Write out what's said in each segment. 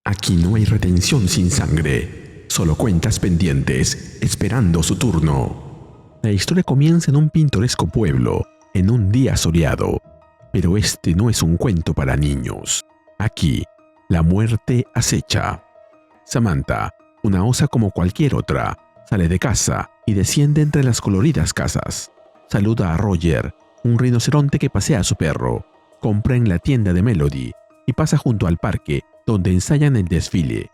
Aquí no hay retención sin sangre, solo cuentas pendientes, esperando su turno. La historia comienza en un pintoresco pueblo, en un día soleado, pero este no es un cuento para niños. Aquí, la muerte acecha. Samantha, una osa como cualquier otra, sale de casa y desciende entre las coloridas casas. Saluda a Roger, un rinoceronte que pasea a su perro, compra en la tienda de Melody y pasa junto al parque donde ensayan el desfile.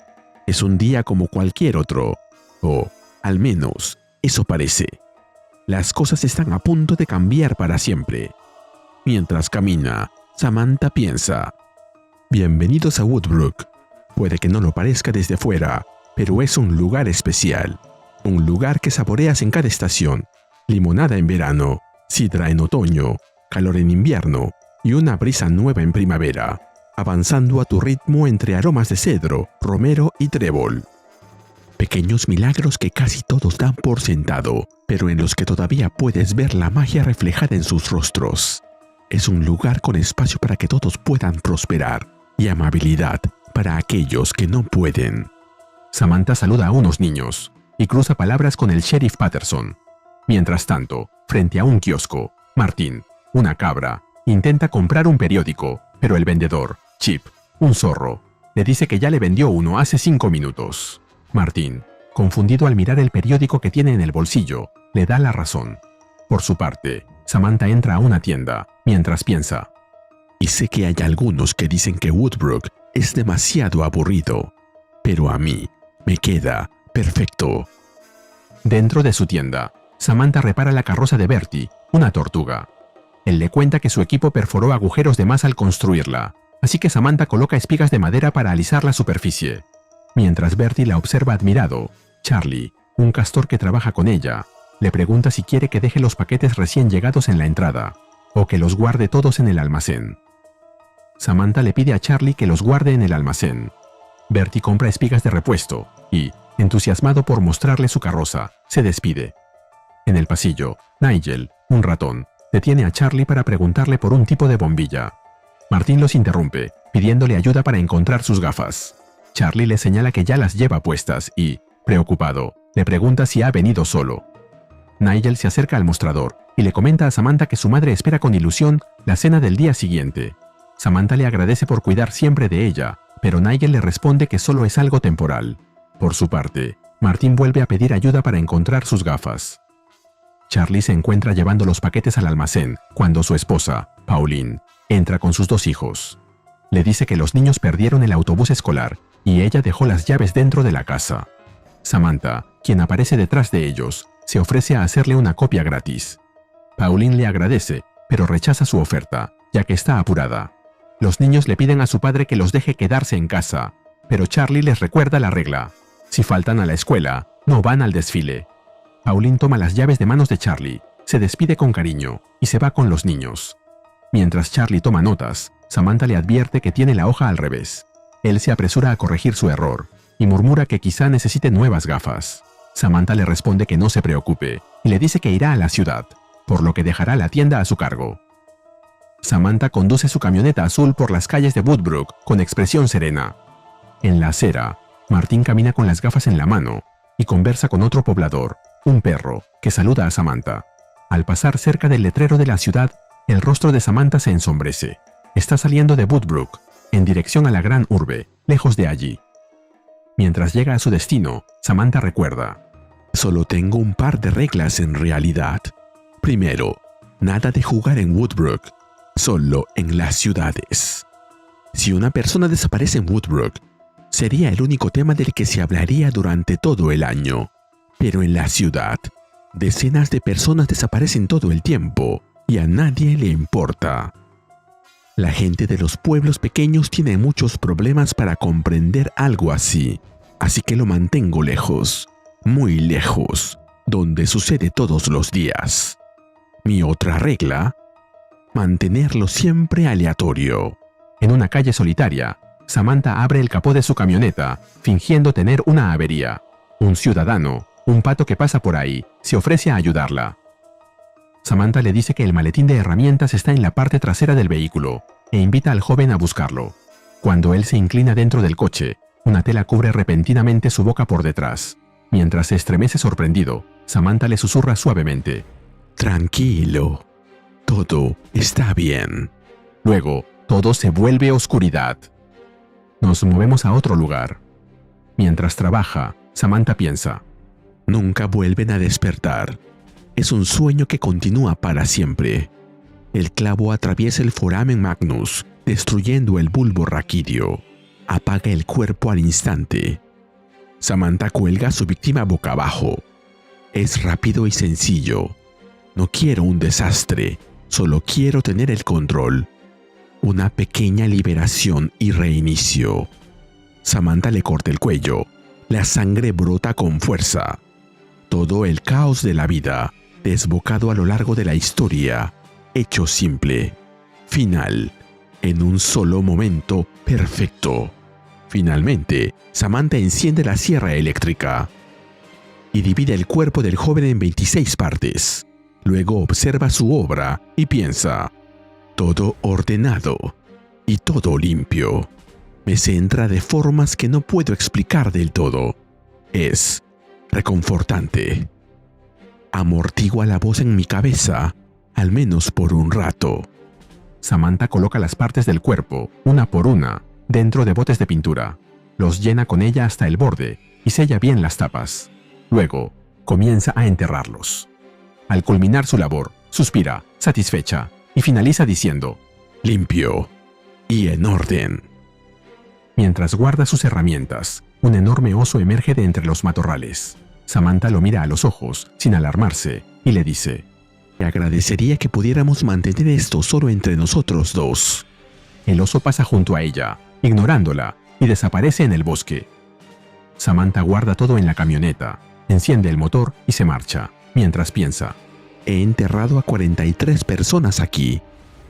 Es un día como cualquier otro, o al menos eso parece. Las cosas están a punto de cambiar para siempre. Mientras camina, Samantha piensa: bienvenidos a Woodbrook. Puede que no lo parezca desde fuera, pero es un lugar especial. Un lugar que saboreas en cada estación. Limonada en verano, sidra en otoño, calor en invierno y una brisa nueva en primavera, avanzando a tu ritmo entre aromas de cedro, romero y trébol. Pequeños milagros que casi todos dan por sentado, pero en los que todavía puedes ver la magia reflejada en sus rostros. Es un lugar con espacio para que todos puedan prosperar y amabilidad para aquellos que no pueden. Samantha saluda a unos niños y cruza palabras con el sheriff Patterson. Mientras tanto, frente a un kiosco, Martín, una cabra, intenta comprar un periódico, pero el vendedor, Chip, un zorro, le dice que ya le vendió uno hace 5 minutos. Martín, confundido al mirar el periódico que tiene en el bolsillo, le da la razón. Por su parte, Samantha entra a una tienda, mientras piensa: y sé que hay algunos que dicen que Woodbrook es demasiado aburrido, pero a mí me queda perfecto. Dentro de su tienda, Samantha repara la carroza de Bertie, una tortuga. Él le cuenta que su equipo perforó agujeros de más al construirla, así que Samantha coloca espigas de madera para alisar la superficie. Mientras Bertie la observa admirado, Charlie, un castor que trabaja con ella, le pregunta si quiere que deje los paquetes recién llegados en la entrada, o que los guarde todos en el almacén. Samantha le pide a Charlie que los guarde en el almacén. Bertie compra espigas de repuesto y, entusiasmado por mostrarle su carroza, se despide. En el pasillo, Nigel, un ratón, detiene a Charlie para preguntarle por un tipo de bombilla. Martín los interrumpe, pidiéndole ayuda para encontrar sus gafas. Charlie le señala que ya las lleva puestas y, preocupado, le pregunta si ha venido solo. Nigel se acerca al mostrador y le comenta a Samantha que su madre espera con ilusión la cena del día siguiente. Samantha le agradece por cuidar siempre de ella, pero Nigel le responde que solo es algo temporal. Por su parte, Martín vuelve a pedir ayuda para encontrar sus gafas. Charlie se encuentra llevando los paquetes al almacén cuando su esposa, Pauline, entra con sus 2 hijos. Le dice que los niños perdieron el autobús escolar y ella dejó las llaves dentro de la casa. Samantha, quien aparece detrás de ellos, se ofrece a hacerle una copia gratis. Pauline le agradece, pero rechaza su oferta, ya que está apurada. Los niños le piden a su padre que los deje quedarse en casa, pero Charlie les recuerda la regla: si faltan a la escuela, no van al desfile. Pauline toma las llaves de manos de Charlie, se despide con cariño y se va con los niños. Mientras Charlie toma notas, Samantha le advierte que tiene la hoja al revés. Él se apresura a corregir su error y murmura que quizá necesite nuevas gafas. Samantha le responde que no se preocupe y le dice que irá a la ciudad, por lo que dejará la tienda a su cargo. Samantha conduce su camioneta azul por las calles de Woodbrook con expresión serena. En la acera, Martín camina con las gafas en la mano y conversa con otro poblador, un perro, que saluda a Samantha. Al pasar cerca del letrero de la ciudad, el rostro de Samantha se ensombrece. Está saliendo de Woodbrook, en dirección a la gran urbe, lejos de allí. Mientras llega a su destino, Samantha recuerda: solo tengo un par de reglas en realidad. Primero, nada de jugar en Woodbrook, solo en las ciudades. Si una persona desaparece en Woodbrook, sería el único tema del que se hablaría durante todo el año. Pero en la ciudad, decenas de personas desaparecen todo el tiempo y a nadie le importa. La gente de los pueblos pequeños tiene muchos problemas para comprender algo así que lo mantengo lejos, muy lejos, donde sucede todos los días. Mi otra regla: mantenerlo siempre aleatorio. En una calle solitaria, Samantha abre el capó de su camioneta, fingiendo tener una avería. Un ciudadano, un pato que pasa por ahí, se ofrece a ayudarla. Samantha le dice que el maletín de herramientas está en la parte trasera del vehículo e invita al joven a buscarlo. Cuando él se inclina dentro del coche, Una tela cubre repentinamente su boca por detrás. Mientras se estremece sorprendido, Samantha le susurra suavemente: «Tranquilo, todo está bien». Luego, todo se vuelve oscuridad. Nos movemos a otro lugar. Mientras trabaja, Samantha piensa: «Nunca vuelven a despertar. Es un sueño que continúa para siempre». El clavo atraviesa el foramen magnus, destruyendo el bulbo raquídeo. Apaga el cuerpo al instante. Samantha cuelga a su víctima boca abajo. Es rápido y sencillo. No quiero un desastre, solo quiero tener el control. Una pequeña liberación y reinicio. Samantha le corta el cuello. La sangre brota con fuerza. Todo el caos de la vida, desbocado a lo largo de la historia, hecho simple. Final. En un solo momento perfecto. Finalmente, Samantha enciende la sierra eléctrica y divide el cuerpo del joven en 26 partes. Luego observa su obra y piensa: todo ordenado y todo limpio. Me centra de formas que no puedo explicar del todo. Es reconfortante. Amortigua la voz en mi cabeza, al menos por un rato. Samantha coloca las partes del cuerpo, una por una, dentro de botes de pintura. Los llena con ella hasta el borde y sella bien las tapas. Luego, comienza a enterrarlos. Al culminar su labor, suspira, satisfecha, y finaliza diciendo: limpio y en orden. Mientras guarda sus herramientas, un enorme oso emerge de entre los matorrales. Samantha lo mira a los ojos, sin alarmarse, y le dice: te agradecería que pudiéramos mantener esto solo entre nosotros dos. El oso pasa junto a ella, ignorándola, y desaparece en el bosque. Samantha guarda todo en la camioneta, enciende el motor y se marcha, mientras piensa: he enterrado a 43 personas aquí,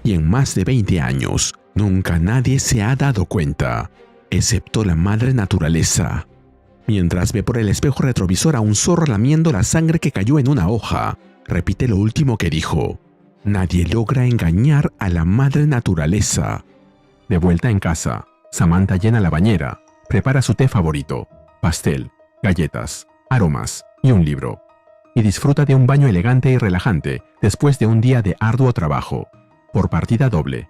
y en más de 20 años nunca nadie se ha dado cuenta, excepto la madre naturaleza. Mientras ve por el espejo retrovisor a un zorro lamiendo la sangre que cayó en una hoja, repite lo último que dijo: nadie logra engañar a la madre naturaleza. De vuelta en casa, Samantha llena la bañera, prepara su té favorito, pastel, galletas, aromas y un libro, y disfruta de un baño elegante y relajante después de un día de arduo trabajo, por partida doble.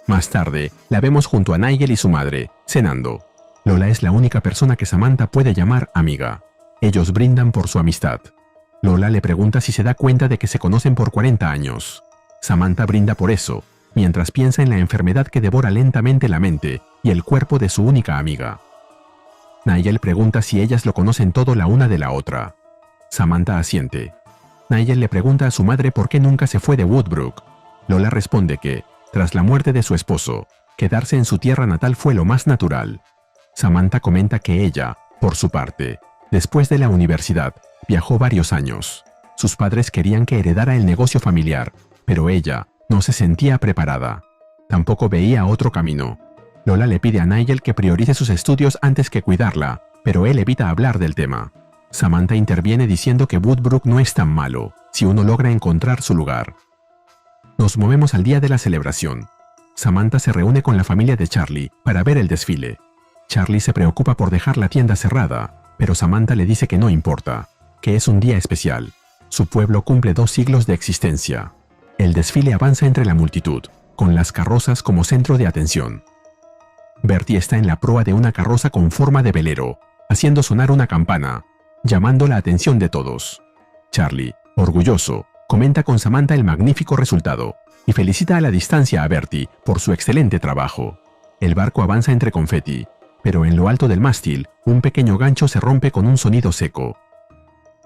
Más tarde, la vemos junto a Nigel y su madre, cenando. Lola es la única persona que Samantha puede llamar amiga. Ellos brindan por su amistad. Lola le pregunta si se da cuenta de que se conocen por 40 años. Samantha brinda por eso, mientras piensa en la enfermedad que devora lentamente la mente y el cuerpo de su única amiga. Nigel pregunta si ellas lo conocen todo la una de la otra. Samantha asiente. Nigel le pregunta a su madre por qué nunca se fue de Woodbrook. Lola responde que, tras la muerte de su esposo, quedarse en su tierra natal fue lo más natural. Samantha comenta que ella, por su parte, después de la universidad, viajó varios años. Sus padres querían que heredara el negocio familiar, pero ella no se sentía preparada. Tampoco veía otro camino. Lola le pide a Nigel que priorice sus estudios antes que cuidarla, pero él evita hablar del tema. Samantha interviene diciendo que Woodbrook no es tan malo, si uno logra encontrar su lugar. Nos movemos al día de la celebración. Samantha se reúne con la familia de Charlie para ver el desfile. Charlie se preocupa por dejar la tienda cerrada, pero Samantha le dice que no importa, que es un día especial. Su pueblo cumple 2 siglos de existencia. El desfile avanza entre la multitud, con las carrozas como centro de atención. Bertie está en la proa de una carroza con forma de velero, haciendo sonar una campana, llamando la atención de todos. Charlie, orgulloso, comenta con Samantha el magnífico resultado y felicita a la distancia a Bertie por su excelente trabajo. El barco avanza entre confeti, pero en lo alto del mástil, un pequeño gancho se rompe con un sonido seco.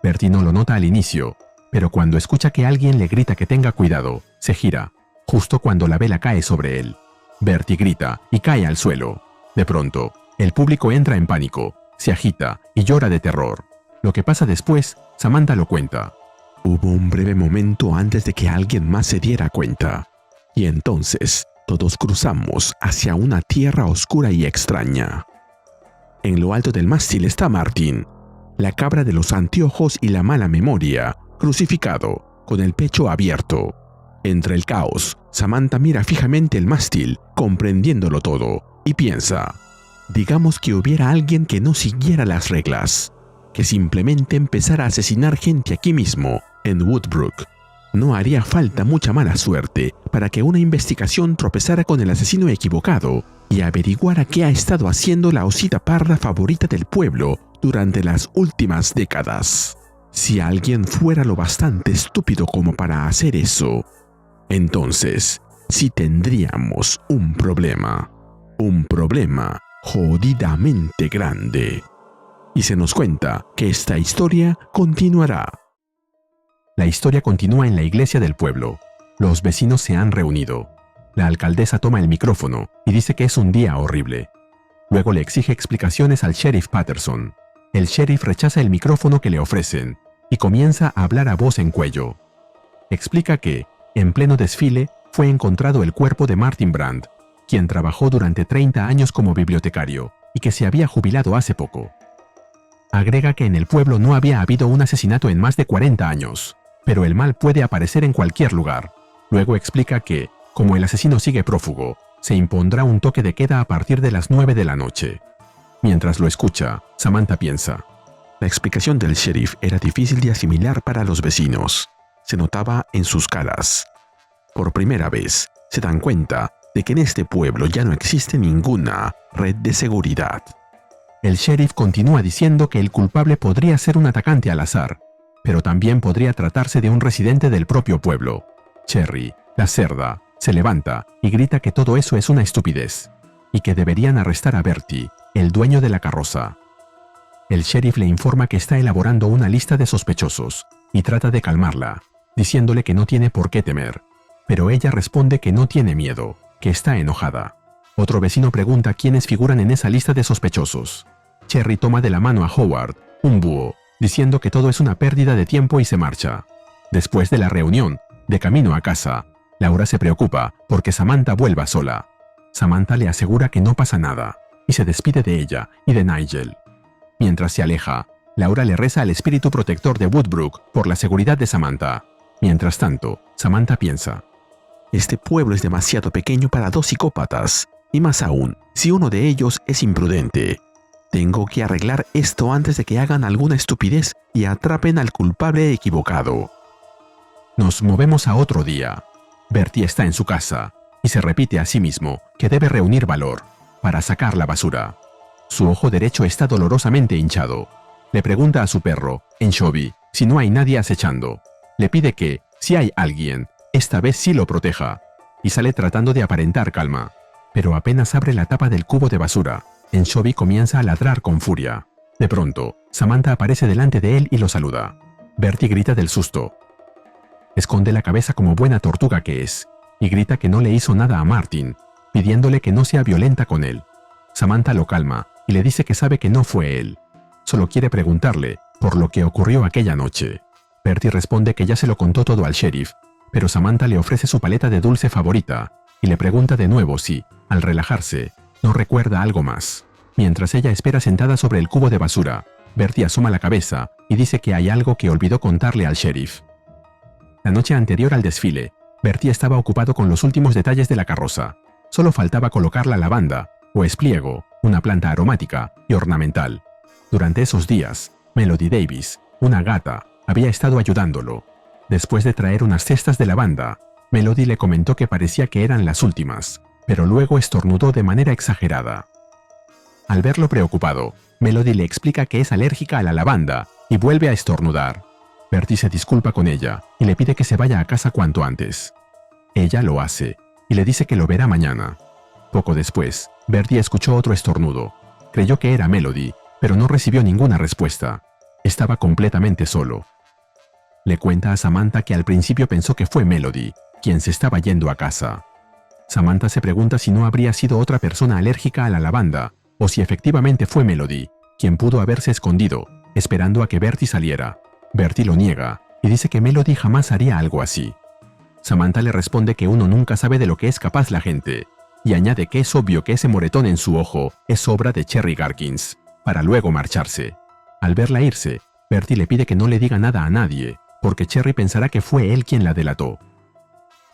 Bertie no lo nota al inicio, pero cuando escucha que alguien le grita que tenga cuidado, se gira, justo cuando la vela cae sobre él. Bertie grita y cae al suelo. De pronto, el público entra en pánico, se agita y llora de terror. Lo que pasa después, Samantha lo cuenta. Hubo un breve momento antes de que alguien más se diera cuenta, y entonces todos cruzamos hacia una tierra oscura y extraña. En lo alto del mástil está Martin, la cabra de los anteojos y la mala memoria, crucificado, con el pecho abierto. Entre el caos, Samantha mira fijamente el mástil, comprendiéndolo todo, y piensa: Digamos que hubiera alguien que no siguiera las reglas, que simplemente empezara a asesinar gente aquí mismo, en Woodbrook. No haría falta mucha mala suerte para que una investigación tropezara con el asesino equivocado y averiguara qué ha estado haciendo la osita parda favorita del pueblo durante las últimas décadas. Si alguien fuera lo bastante estúpido como para hacer eso, entonces sí tendríamos un problema jodidamente grande. Y se nos cuenta que esta historia continuará. La historia continúa en la iglesia del pueblo. Los vecinos se han reunido. La alcaldesa toma el micrófono y dice que es un día horrible. Luego le exige explicaciones al sheriff Patterson. El sheriff rechaza el micrófono que le ofrecen y comienza a hablar a voz en cuello. Explica que, en pleno desfile, fue encontrado el cuerpo de Martin Brand, quien trabajó durante 30 años como bibliotecario y que se había jubilado hace poco. Agrega que en el pueblo no había habido un asesinato en más de 40 años, pero el mal puede aparecer en cualquier lugar. Luego explica que, como el asesino sigue prófugo, se impondrá un toque de queda a partir de las 9 de la noche. Mientras lo escucha, Samantha piensa. La explicación del sheriff era difícil de asimilar para los vecinos. Se notaba en sus caras. Por primera vez, se dan cuenta de que en este pueblo ya no existe ninguna red de seguridad. El sheriff continúa diciendo que el culpable podría ser un atacante al azar, pero también podría tratarse de un residente del propio pueblo. Cherry, la cerda, se levanta y grita que todo eso es una estupidez, y que deberían arrestar a Bertie, el dueño de la carroza. El sheriff le informa que está elaborando una lista de sospechosos, y trata de calmarla, diciéndole que no tiene por qué temer, pero ella responde que no tiene miedo, que está enojada. Otro vecino pregunta quiénes figuran en esa lista de sospechosos. Cherry toma de la mano a Howard, un búho, diciendo que todo es una pérdida de tiempo y se marcha. Después de la reunión, de camino a casa, Laura se preocupa porque Samantha vuelva sola. Samantha le asegura que no pasa nada, y se despide de ella y de Nigel. Mientras se aleja, Laura le reza al espíritu protector de Woodbrook por la seguridad de Samantha. Mientras tanto, Samantha piensa. Este pueblo es demasiado pequeño para dos psicópatas, y más aún, si uno de ellos es imprudente. Tengo que arreglar esto antes de que hagan alguna estupidez y atrapen al culpable equivocado. Nos movemos a otro día. Bertie está en su casa, y se repite a sí mismo que debe reunir valor para sacar la basura. Su ojo derecho está dolorosamente hinchado. Le pregunta a su perro, Anchovy, si no hay nadie acechando. Le pide que, si hay alguien, esta vez sí lo proteja, y sale tratando de aparentar calma. Pero apenas abre la tapa del cubo de basura, Anchovy comienza a ladrar con furia. De pronto, Samantha aparece delante de él y lo saluda. Bertie grita del susto. Esconde la cabeza como buena tortuga que es, y grita que no le hizo nada a Martin, pidiéndole que no sea violenta con él. Samantha lo calma y le dice que sabe que no fue él. Solo quiere preguntarle por lo que ocurrió aquella noche. Bertie responde que ya se lo contó todo al sheriff, pero Samantha le ofrece su paleta de dulce favorita y le pregunta de nuevo si, al relajarse, no recuerda algo más. Mientras ella espera sentada sobre el cubo de basura, Bertie asoma la cabeza y dice que hay algo que olvidó contarle al sheriff. La noche anterior al desfile, Bertie estaba ocupado con los últimos detalles de la carroza. Solo faltaba colocar la lavanda, o espliego, una planta aromática y ornamental. Durante esos días, Melody Davis, una gata, había estado ayudándolo. Después de traer unas cestas de lavanda, Melody le comentó que parecía que eran las últimas, pero luego estornudó de manera exagerada. Al verlo preocupado, Melody le explica que es alérgica a la lavanda y vuelve a estornudar. Bertie se disculpa con ella y le pide que se vaya a casa cuanto antes. Ella lo hace y le dice que lo verá mañana. Poco después, Bertie escuchó otro estornudo. Creyó que era Melody, pero no recibió ninguna respuesta. Estaba completamente solo. Le cuenta a Samantha que al principio pensó que fue Melody, quien se estaba yendo a casa. Samantha se pregunta si no habría sido otra persona alérgica a la lavanda, o si efectivamente fue Melody, quien pudo haberse escondido, esperando a que Bertie saliera. Bertie lo niega y dice que Melody jamás haría algo así. Samantha le responde que uno nunca sabe de lo que es capaz la gente, y añade que es obvio que ese moretón en su ojo es obra de Cherry Garkins, para luego marcharse. Al verla irse, Bertie le pide que no le diga nada a nadie, porque Cherry pensará que fue él quien la delató.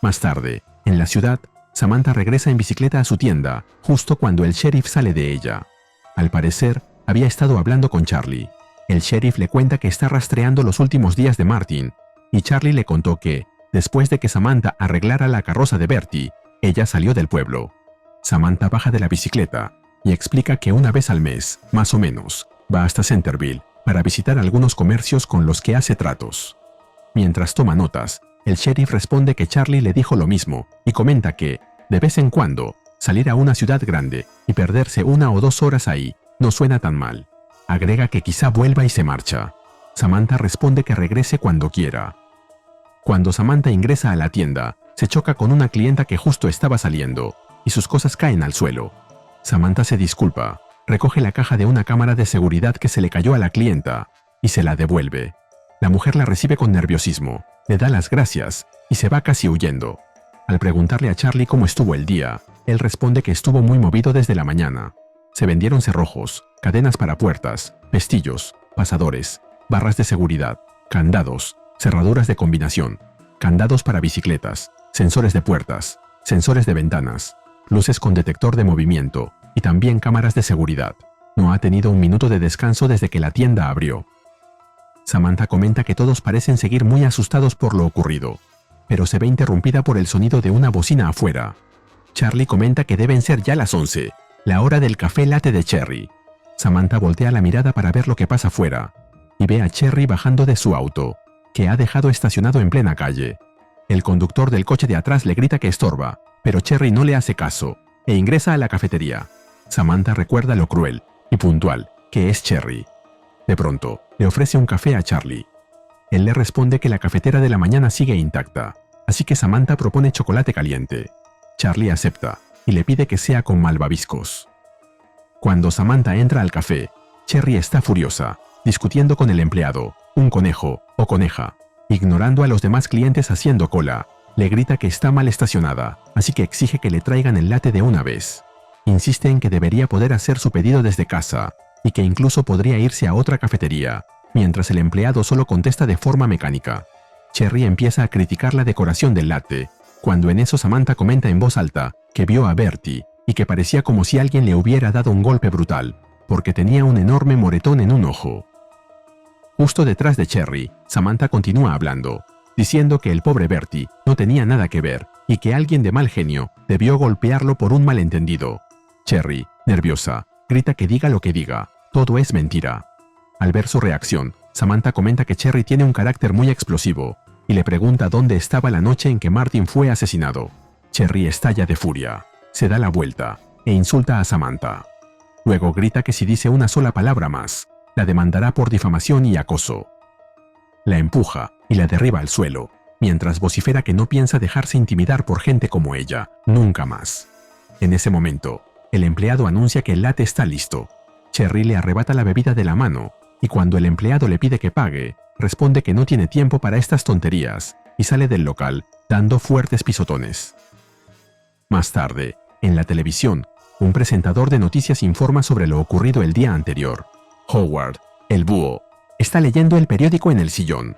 Más tarde, en la ciudad, Samantha regresa en bicicleta a su tienda, justo cuando el sheriff sale de ella. Al parecer, había estado hablando con Charlie. El sheriff le cuenta que está rastreando los últimos días de Martin, y Charlie le contó que, después de que Samantha arreglara la carroza de Bertie, ella salió del pueblo. Samantha baja de la bicicleta y explica que una vez al mes, más o menos, va hasta Centerville para visitar algunos comercios con los que hace tratos. Mientras toma notas, el sheriff responde que Charlie le dijo lo mismo y comenta que, de vez en cuando, salir a una ciudad grande y perderse 1 o 2 horas ahí no suena tan mal. Agrega que quizá vuelva y se marcha. Samantha responde que regrese cuando quiera. Cuando Samantha ingresa a la tienda, se choca con una clienta que justo estaba saliendo y sus cosas caen al suelo. Samantha se disculpa, recoge la caja de una cámara de seguridad que se le cayó a la clienta y se la devuelve. La mujer la recibe con nerviosismo, le da las gracias y se va casi huyendo. Al preguntarle a Charlie cómo estuvo el día, él responde que estuvo muy movido desde la mañana. Se vendieron cerrojos, cadenas para puertas, pestillos, pasadores, barras de seguridad, candados, cerraduras de combinación, candados para bicicletas, sensores de puertas, sensores de ventanas, luces con detector de movimiento y también cámaras de seguridad. No ha tenido un minuto de descanso desde que la tienda abrió. Samantha comenta que todos parecen seguir muy asustados por lo ocurrido, pero se ve interrumpida por el sonido de una bocina afuera. Charlie comenta que deben ser ya las 11, la hora del café latte de Cherry. Samantha voltea la mirada para ver lo que pasa afuera y ve a Cherry bajando de su auto, que ha dejado estacionado en plena calle. El conductor del coche de atrás le grita que estorba, pero Cherry no le hace caso e ingresa a la cafetería. Samantha recuerda lo cruel y puntual que es Cherry. De pronto, le ofrece un café a Charlie. Él le responde que la cafetera de la mañana sigue intacta, así que Samantha propone chocolate caliente. Charlie acepta y le pide que sea con malvaviscos. Cuando Samantha entra al café, Cherry está furiosa, discutiendo con el empleado, un conejo o coneja. Ignorando a los demás clientes haciendo cola, le grita que está mal estacionada, así que exige que le traigan el latte de una vez. Insiste en que debería poder hacer su pedido desde casa y que incluso podría irse a otra cafetería, mientras el empleado solo contesta de forma mecánica. Cherry empieza a criticar la decoración del latte, cuando en eso Samantha comenta en voz alta que vio a Bertie y que parecía como si alguien le hubiera dado un golpe brutal, porque tenía un enorme moretón en un ojo. Justo detrás de Cherry, Samantha continúa hablando, diciendo que el pobre Bertie no tenía nada que ver y que alguien de mal genio debió golpearlo por un malentendido. Cherry, nerviosa, grita que diga lo que diga, todo es mentira. Al ver su reacción, Samantha comenta que Cherry tiene un carácter muy explosivo y le pregunta dónde estaba la noche en que Martin fue asesinado. Cherry estalla de furia, se da la vuelta e insulta a Samantha. Luego grita que si dice una sola palabra más, la demandará por difamación y acoso. La empuja y la derriba al suelo, mientras vocifera que no piensa dejarse intimidar por gente como ella, nunca más. En ese momento, el empleado anuncia que el latte está listo. Cherry le arrebata la bebida de la mano y cuando el empleado le pide que pague, responde que no tiene tiempo para estas tonterías y sale del local, dando fuertes pisotones. Más tarde, en la televisión, un presentador de noticias informa sobre lo ocurrido el día anterior. Howard, el búho, está leyendo el periódico en el sillón.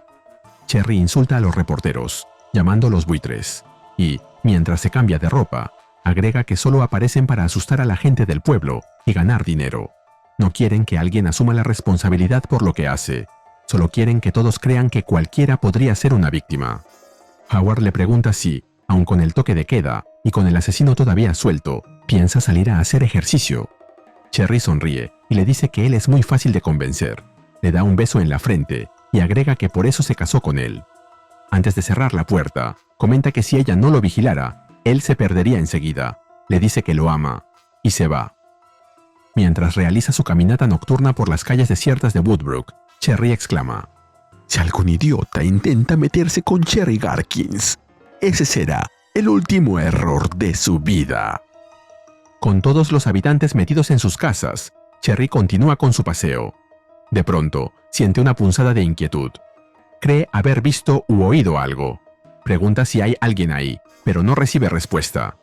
Cherry insulta a los reporteros, llamándolos buitres, y, mientras se cambia de ropa, agrega que solo aparecen para asustar a la gente del pueblo y ganar dinero. No quieren que alguien asuma la responsabilidad por lo que hace. Solo quieren que todos crean que cualquiera podría ser una víctima. Howard le pregunta si, aun con el toque de queda y con el asesino todavía suelto, piensa salir a hacer ejercicio. Cherry sonríe y le dice que él es muy fácil de convencer. Le da un beso en la frente y agrega que por eso se casó con él. Antes de cerrar la puerta, comenta que si ella no lo vigilara, él se perdería enseguida. Le dice que lo ama y se va. Mientras realiza su caminata nocturna por las calles desiertas de Woodbrook, Cherry exclama: Si algún idiota intenta meterse con Cherry Garkins, ese será el último error de su vida. Con todos los habitantes metidos en sus casas, Cherry continúa con su paseo. De pronto, siente una punzada de inquietud. Cree haber visto u oído algo. Pregunta si hay alguien ahí, pero no recibe respuesta.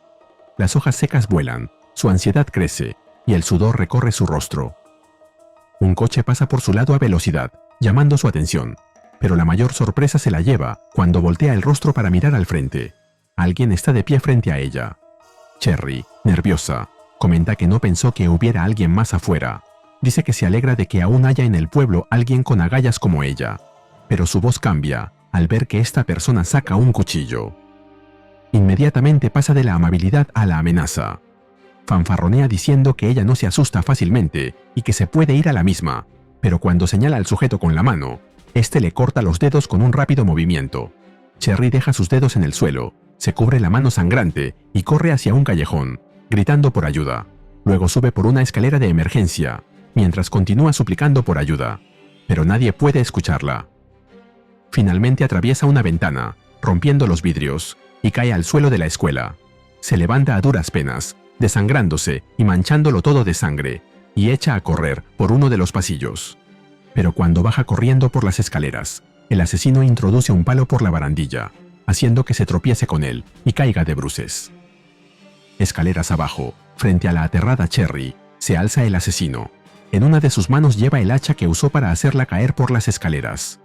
Las hojas secas vuelan, su ansiedad crece y el sudor recorre su rostro. Un coche pasa por su lado a velocidad, llamando su atención, pero la mayor sorpresa se la lleva cuando voltea el rostro para mirar al frente. Alguien está de pie frente a ella. Cherry, nerviosa, comenta que no pensó que hubiera alguien más afuera, dice que se alegra de que aún haya en el pueblo alguien con agallas como ella, pero su voz cambia al ver que esta persona saca un cuchillo. Inmediatamente pasa de la amabilidad a la amenaza. Fanfarronea diciendo que ella no se asusta fácilmente y que se puede ir a la misma, pero cuando señala al sujeto con la mano, este le corta los dedos con un rápido movimiento. Cherry deja sus dedos en el suelo, se cubre la mano sangrante y corre hacia un callejón, gritando por ayuda. Luego sube por una escalera de emergencia, mientras continúa suplicando por ayuda, pero nadie puede escucharla. Finalmente atraviesa una ventana, rompiendo los vidrios, y cae al suelo de la escuela. Se levanta a duras penas, desangrándose y manchándolo todo de sangre, y echa a correr por uno de los pasillos. Pero cuando baja corriendo por las escaleras, el asesino introduce un palo por la barandilla, haciendo que se tropiece con él y caiga de bruces. Escaleras abajo, frente a la aterrada Cherry, se alza el asesino. En una de sus manos lleva el hacha que usó para hacerla caer por las escaleras.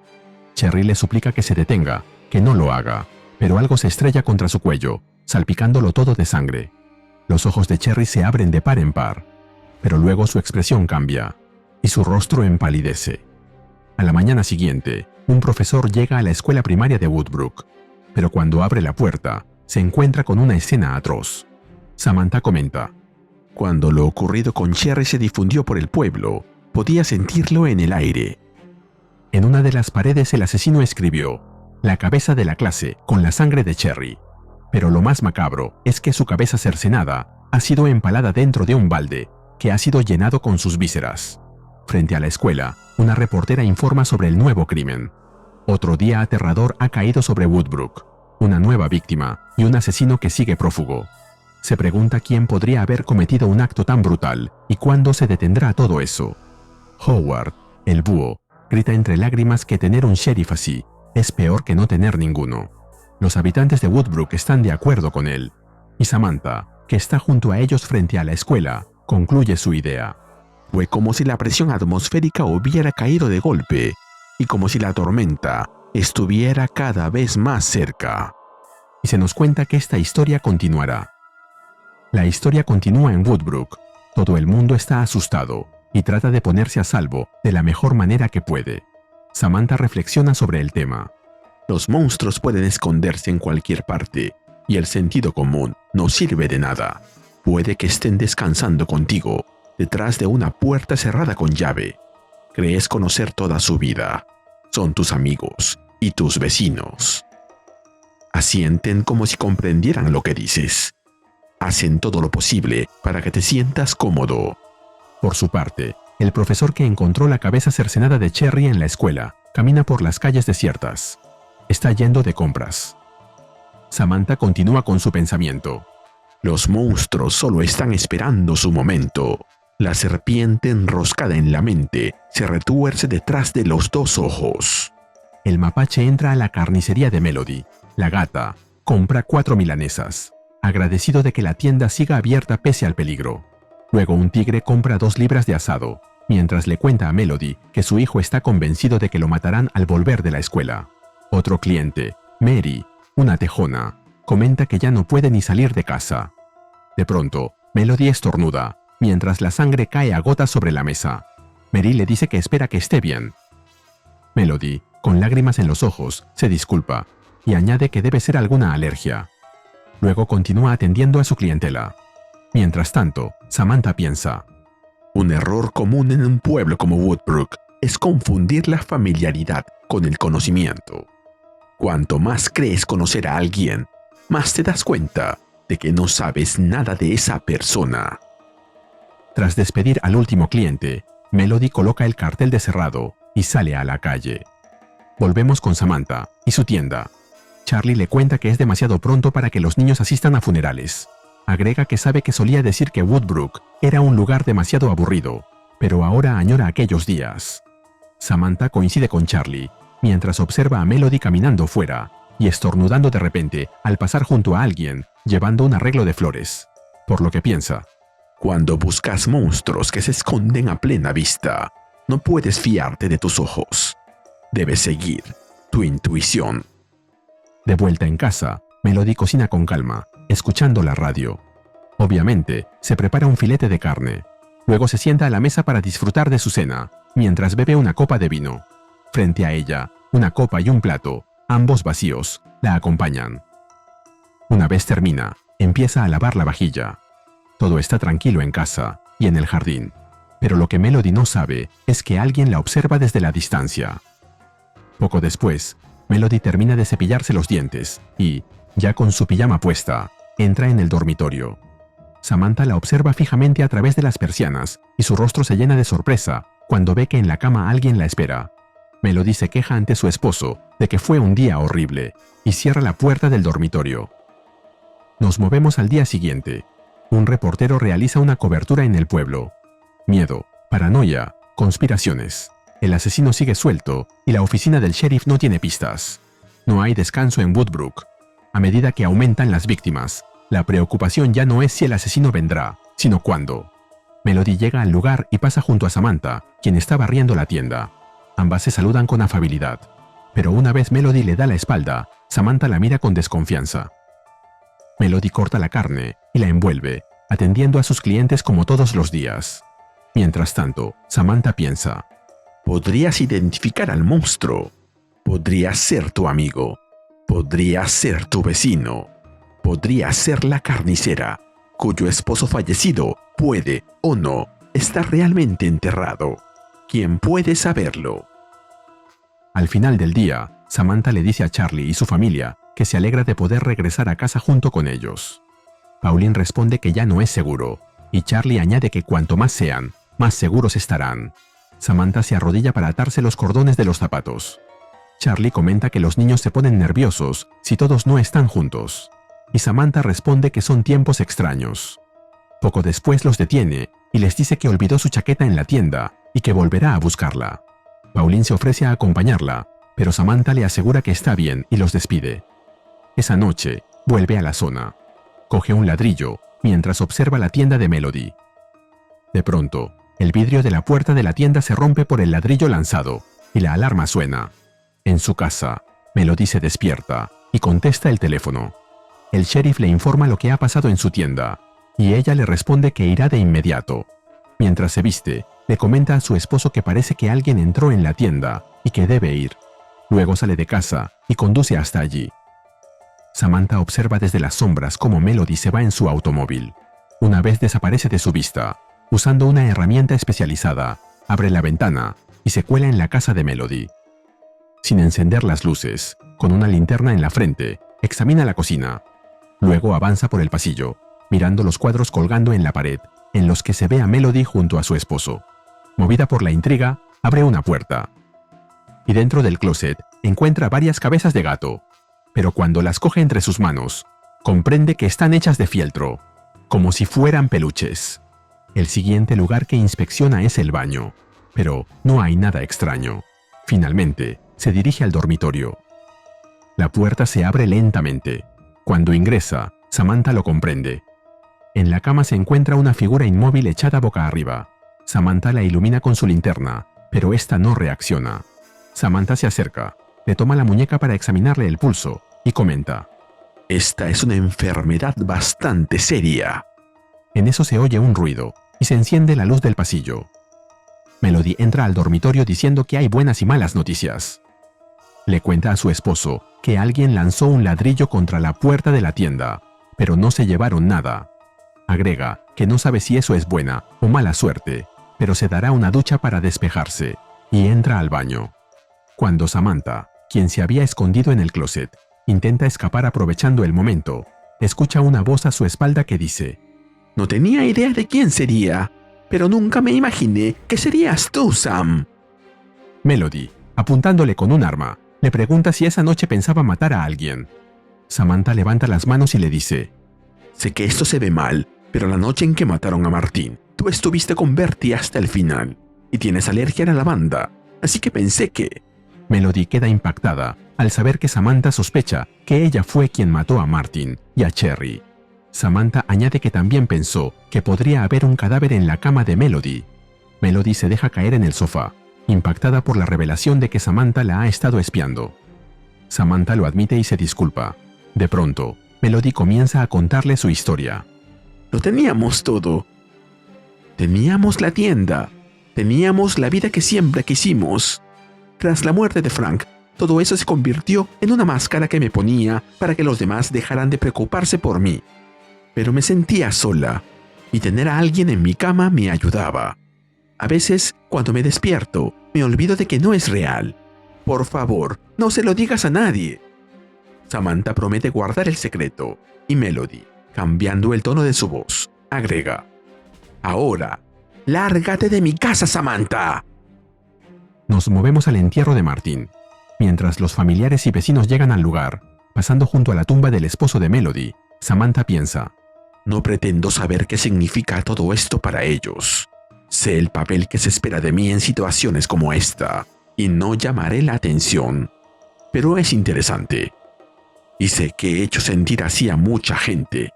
Cherry le suplica que se detenga, que no lo haga, pero algo se estrella contra su cuello, salpicándolo todo de sangre. Los ojos de Cherry se abren de par en par, pero luego su expresión cambia, y su rostro empalidece. A la mañana siguiente, un profesor llega a la escuela primaria de Woodbrook, pero cuando abre la puerta, se encuentra con una escena atroz. Samantha comenta: Cuando lo ocurrido con Cherry se difundió por el pueblo, podía sentirlo en el aire. En una de las paredes el asesino escribió: la cabeza de la clase con la sangre de Cherry. Pero lo más macabro es que su cabeza cercenada ha sido empalada dentro de un balde que ha sido llenado con sus vísceras. Frente a la escuela, una reportera informa sobre el nuevo crimen. Otro día aterrador ha caído sobre Woodbrook, una nueva víctima y un asesino que sigue prófugo. Se pregunta quién podría haber cometido un acto tan brutal y cuándo se detendrá todo eso. Howard, el búho, grita entre lágrimas que tener un sheriff así es peor que no tener ninguno. Los habitantes de Woodbrook están de acuerdo con él, y Samantha, que está junto a ellos frente a la escuela, concluye su idea. Fue como si la presión atmosférica hubiera caído de golpe, y como si la tormenta estuviera cada vez más cerca. Y se nos cuenta que esta historia continuará. La historia continúa en Woodbrook. Todo el mundo está asustado y trata de ponerse a salvo de la mejor manera que puede. Samantha reflexiona sobre el tema. Los monstruos pueden esconderse en cualquier parte, y el sentido común no sirve de nada. Puede que estén descansando contigo, detrás de una puerta cerrada con llave. Crees conocer toda su vida. Son tus amigos y tus vecinos. Asienten como si comprendieran lo que dices. Hacen todo lo posible para que te sientas cómodo. Por su parte, el profesor que encontró la cabeza cercenada de Cherry en la escuela camina por las calles desiertas. Está yendo de compras. Samantha continúa con su pensamiento. Los monstruos solo están esperando su momento. La serpiente enroscada en la mente se retuerce detrás de los dos ojos. El mapache entra a la carnicería de Melody. La gata compra 4 milanesas, agradecido de que la tienda siga abierta pese al peligro. Luego un tigre compra 2 libras de asado, mientras le cuenta a Melody que su hijo está convencido de que lo matarán al volver de la escuela. Otro cliente, Mary, una tejona, comenta que ya no puede ni salir de casa. De pronto, Melody estornuda, mientras la sangre cae a gotas sobre la mesa. Mary le dice que espera que esté bien. Melody, con lágrimas en los ojos, se disculpa y añade que debe ser alguna alergia. Luego continúa atendiendo a su clientela. Mientras tanto, Samantha piensa: un error común en un pueblo como Woodbrook es confundir la familiaridad con el conocimiento. Cuanto más crees conocer a alguien, más te das cuenta de que no sabes nada de esa persona. Tras despedir al último cliente, Melody coloca el cartel de cerrado y sale a la calle. Volvemos con Samantha y su tienda. Charlie le cuenta que es demasiado pronto para que los niños asistan a funerales. Agrega que sabe que solía decir que Woodbrook era un lugar demasiado aburrido, pero ahora añora aquellos días. Samantha coincide con Charlie, mientras observa a Melody caminando fuera y estornudando de repente al pasar junto a alguien llevando un arreglo de flores, por lo que piensa: cuando buscas monstruos que se esconden a plena vista, no puedes fiarte de tus ojos. Debes seguir tu intuición. De vuelta en casa, Melody cocina con calma, escuchando la radio. Obviamente, se prepara un filete de carne. Luego se sienta a la mesa para disfrutar de su cena, mientras bebe una copa de vino. Frente a ella, una copa y un plato, ambos vacíos, la acompañan. Una vez termina, empieza a lavar la vajilla. Todo está tranquilo en casa y en el jardín, pero lo que Melody no sabe es que alguien la observa desde la distancia. Poco después, Melody termina de cepillarse los dientes y, ya con su pijama puesta, entra en el dormitorio. Samantha la observa fijamente a través de las persianas y su rostro se llena de sorpresa cuando ve que en la cama alguien la espera. Melody se queja ante su esposo de que fue un día horrible y cierra la puerta del dormitorio. Nos movemos al día siguiente. Un reportero realiza una cobertura en el pueblo. Miedo, paranoia, conspiraciones. El asesino sigue suelto y la oficina del sheriff no tiene pistas. No hay descanso en Woodbrook. A medida que aumentan las víctimas, la preocupación ya no es si el asesino vendrá, sino cuándo. Melody llega al lugar y pasa junto a Samantha, quien está barriendo la tienda. Ambas se saludan con afabilidad. Pero una vez Melody le da la espalda, Samantha la mira con desconfianza. Melody corta la carne y la envuelve, atendiendo a sus clientes como todos los días. Mientras tanto, Samantha piensa: podrías identificar al monstruo. Podría ser tu amigo. Podría ser tu vecino. Podría ser la carnicera, cuyo esposo fallecido puede, o no, estar realmente enterrado. ¿Quién puede saberlo? Al final del día, Samantha le dice a Charlie y su familia que se alegra de poder regresar a casa junto con ellos. Pauline responde que ya no es seguro, y Charlie añade que cuanto más sean, más seguros estarán. Samantha se arrodilla para atarse los cordones de los zapatos. Charlie comenta que los niños se ponen nerviosos si todos no están juntos, y Samantha responde que son tiempos extraños. Poco después los detiene y les dice que olvidó su chaqueta en la tienda y que volverá a buscarla. Pauline se ofrece a acompañarla, pero Samantha le asegura que está bien y los despide. Esa noche, vuelve a la zona. Coge un ladrillo mientras observa la tienda de Melody. De pronto, el vidrio de la puerta de la tienda se rompe por el ladrillo lanzado y la alarma suena. En su casa, Melody se despierta y contesta el teléfono. El sheriff le informa lo que ha pasado en su tienda y ella le responde que irá de inmediato. Mientras se viste, le comenta a su esposo que parece que alguien entró en la tienda y que debe ir. Luego sale de casa y conduce hasta allí. Samantha observa desde las sombras cómo Melody se va en su automóvil. Una vez desaparece de su vista, usando una herramienta especializada, abre la ventana y se cuela en la casa de Melody. Sin encender las luces, con una linterna en la frente, examina la cocina. Luego avanza por el pasillo, mirando los cuadros colgando en la pared, en los que se ve a Melody junto a su esposo. Movida por la intriga, abre una puerta. Y dentro del closet encuentra varias cabezas de gato, pero cuando las coge entre sus manos, comprende que están hechas de fieltro, como si fueran peluches. El siguiente lugar que inspecciona es el baño, pero no hay nada extraño. Finalmente, se dirige al dormitorio. La puerta se abre lentamente. Cuando ingresa, Samantha lo comprende. En la cama se encuentra una figura inmóvil echada boca arriba. Samantha la ilumina con su linterna, pero esta no reacciona. Samantha se acerca, le toma la muñeca para examinarle el pulso y comenta: esta es una enfermedad bastante seria. En eso se oye un ruido y se enciende la luz del pasillo. Melody entra al dormitorio diciendo que hay buenas y malas noticias. Le cuenta a su esposo que alguien lanzó un ladrillo contra la puerta de la tienda, pero no se llevaron nada. Agrega que no sabe si eso es buena o mala suerte, pero se dará una ducha para despejarse y entra al baño. Cuando Samantha, quien se había escondido en el closet, intenta escapar aprovechando el momento, escucha una voz a su espalda que dice: no tenía idea de quién sería, pero nunca me imaginé que serías tú, Sam. Melody, apuntándole con un arma, le pregunta si esa noche pensaba matar a alguien. Samantha levanta las manos y le dice: sé que esto se ve mal, pero la noche en que mataron a Martín, tú estuviste con Bertie hasta el final, y tienes alergia a la lavanda, así que pensé que... Melody queda impactada al saber que Samantha sospecha que ella fue quien mató a Martin y a Cherry. Samantha añade que también pensó que podría haber un cadáver en la cama de Melody. Melody se deja caer en el sofá, impactada por la revelación de que Samantha la ha estado espiando. Samantha lo admite y se disculpa. De pronto, Melody comienza a contarle su historia. Lo teníamos todo. Teníamos la tienda. Teníamos la vida que siempre quisimos. Tras la muerte de Frank, todo eso se convirtió en una máscara que me ponía para que los demás dejaran de preocuparse por mí. Pero me sentía sola, y tener a alguien en mi cama me ayudaba. A veces, cuando me despierto, me olvido de que no es real. Por favor, no se lo digas a nadie. Samantha promete guardar el secreto, y Melody, cambiando el tono de su voz, agrega: Ahora, lárgate de mi casa, Samantha. Nos movemos al entierro de Martin, mientras los familiares y vecinos llegan al lugar. Pasando junto a la tumba del esposo de Melody, Samantha piensa: No pretendo saber qué significa todo esto para ellos. Sé el papel que se espera de mí en situaciones como esta, y no llamaré la atención. Pero es interesante. Y sé que he hecho sentir así a mucha gente.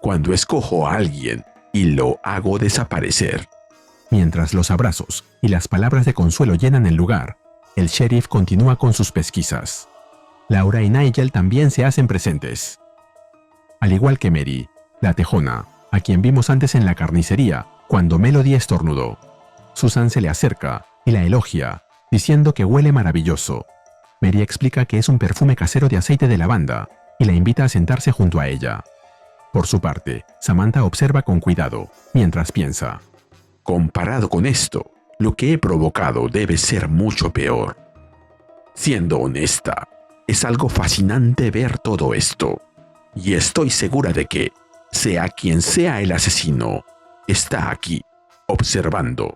Cuando escojo a alguien y lo hago desaparecer. Mientras los abrazos y las palabras de consuelo llenan el lugar, el sheriff continúa con sus pesquisas. Laura y Nigel también se hacen presentes. Al igual que Mary, la tejona, a quien vimos antes en la carnicería cuando Melody estornudó. Susan se le acerca y la elogia, diciendo que huele maravilloso. Mary explica que es un perfume casero de aceite de lavanda y la invita a sentarse junto a ella. Por su parte, Samantha observa con cuidado, mientras piensa: Comparado con esto, lo que he provocado debe ser mucho peor. Siendo honesta, es algo fascinante ver todo esto, y estoy segura de que, sea quien sea el asesino, está aquí, observando.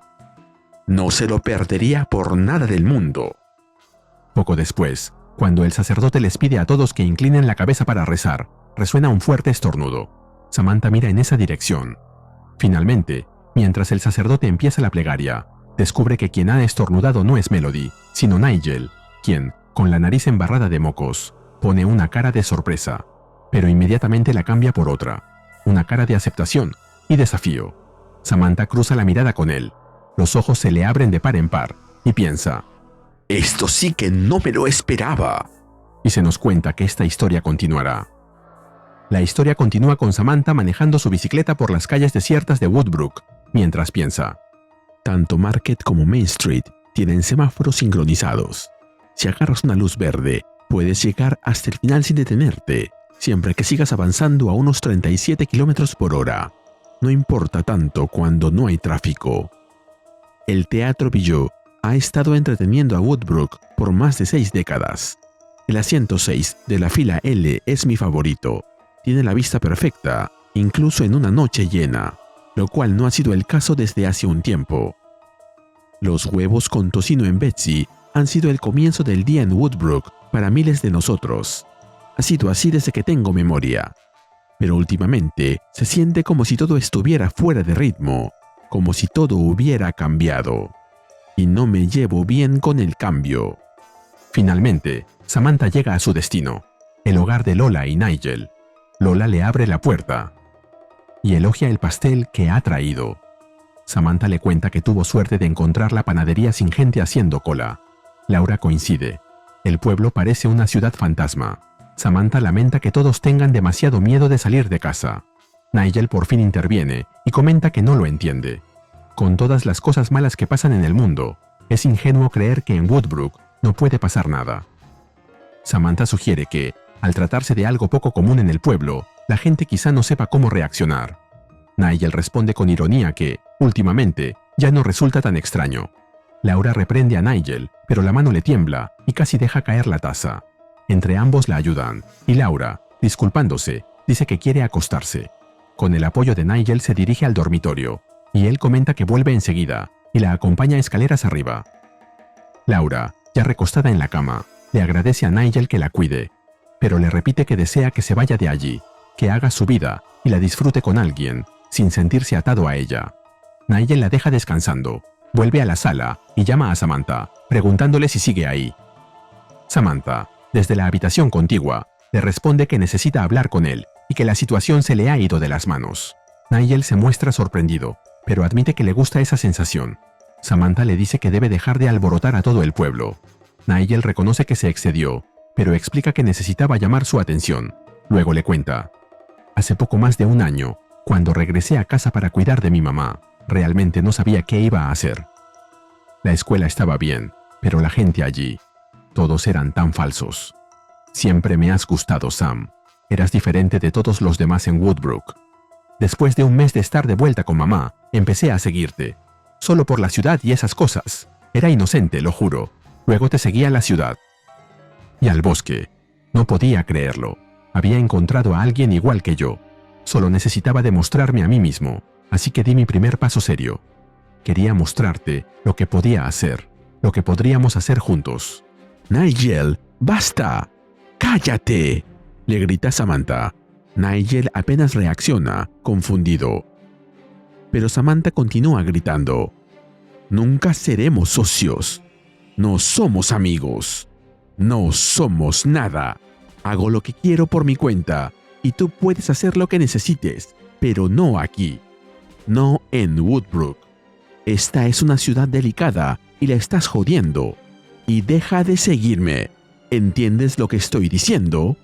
No se lo perdería por nada del mundo. Poco después, cuando el sacerdote les pide a todos que inclinen la cabeza para rezar, resuena un fuerte estornudo. Samantha mira en esa dirección. Finalmente, mientras el sacerdote empieza la plegaria, descubre que quien ha estornudado no es Melody, sino Nigel, quien, con la nariz embarrada de mocos, pone una cara de sorpresa, pero inmediatamente la cambia por otra, una cara de aceptación y desafío. Samantha cruza la mirada con él, los ojos se le abren de par en par, y piensa: Esto sí que no me lo esperaba. Y se nos cuenta que esta historia continuará. La historia continúa con Samantha manejando su bicicleta por las calles desiertas de Woodbrook, mientras piensa: Tanto Market como Main Street tienen semáforos sincronizados. Si agarras una luz verde, puedes llegar hasta el final sin detenerte, siempre que sigas avanzando a unos 37 kilómetros por hora. No importa tanto cuando no hay tráfico. El Teatro Bijou ha estado entreteniendo a Woodbrook por más de 6 décadas. El asiento 6 de la fila L es mi favorito. Tiene la vista perfecta, incluso en una noche llena, lo cual no ha sido el caso desde hace un tiempo. Los huevos con tocino en Betsy han sido el comienzo del día en Woodbrook para miles de nosotros. Ha sido así desde que tengo memoria. Pero últimamente se siente como si todo estuviera fuera de ritmo, como si todo hubiera cambiado. Y no me llevo bien con el cambio. Finalmente, Samantha llega a su destino, el hogar de Lola y Nigel. Lola le abre la puerta y elogia el pastel que ha traído. Samantha le cuenta que tuvo suerte de encontrar la panadería sin gente haciendo cola. Laura coincide. El pueblo parece una ciudad fantasma. Samantha lamenta que todos tengan demasiado miedo de salir de casa. Nigel por fin interviene y comenta que no lo entiende. Con todas las cosas malas que pasan en el mundo, es ingenuo creer que en Woodbrook no puede pasar nada. Samantha sugiere que, al tratarse de algo poco común en el pueblo, la gente quizá no sepa cómo reaccionar. Nigel responde con ironía que, últimamente, ya no resulta tan extraño. Laura reprende a Nigel, pero la mano le tiembla y casi deja caer la taza. Entre ambos la ayudan, y Laura, disculpándose, dice que quiere acostarse. Con el apoyo de Nigel se dirige al dormitorio, y él comenta que vuelve enseguida, y la acompaña a escaleras arriba. Laura, ya recostada en la cama, le agradece a Nigel que la cuide, pero le repite que desea que se vaya de allí, que haga su vida y la disfrute con alguien, sin sentirse atado a ella. Nigel la deja descansando, vuelve a la sala y llama a Samantha, preguntándole si sigue ahí. Samantha, desde la habitación contigua, le responde que necesita hablar con él y que la situación se le ha ido de las manos. Nigel se muestra sorprendido, pero admite que le gusta esa sensación. Samantha le dice que debe dejar de alborotar a todo el pueblo. Nigel reconoce que se excedió, pero explica que necesitaba llamar su atención. Luego le cuenta: hace poco más de un año, cuando regresé a casa para cuidar de mi mamá, Realmente no sabía qué iba a hacer. La escuela estaba bien, pero la gente allí, todos eran tan falsos. Siempre me has gustado, Sam. Eras diferente de todos los demás en Woodbrook. Después de un mes de estar de vuelta con mamá, empecé a seguirte. Solo por la ciudad y esas cosas. Era inocente, lo juro. Luego te seguí a la ciudad. Y al bosque. No podía creerlo. Había encontrado a alguien igual que yo. Solo necesitaba demostrarme a mí mismo, así que di mi primer paso serio. Quería mostrarte lo que podía hacer, lo que podríamos hacer juntos. Nigel, basta. ¡Cállate!, le grita Samantha. Nigel apenas reacciona, confundido. Pero Samantha continúa gritando. Nunca seremos socios. No somos amigos. No somos nada. Hago lo que quiero por mi cuenta y tú puedes hacer lo que necesites, pero no aquí. No en Woodbrook. Esta es una ciudad delicada y la estás jodiendo. Y deja de seguirme. ¿Entiendes lo que estoy diciendo?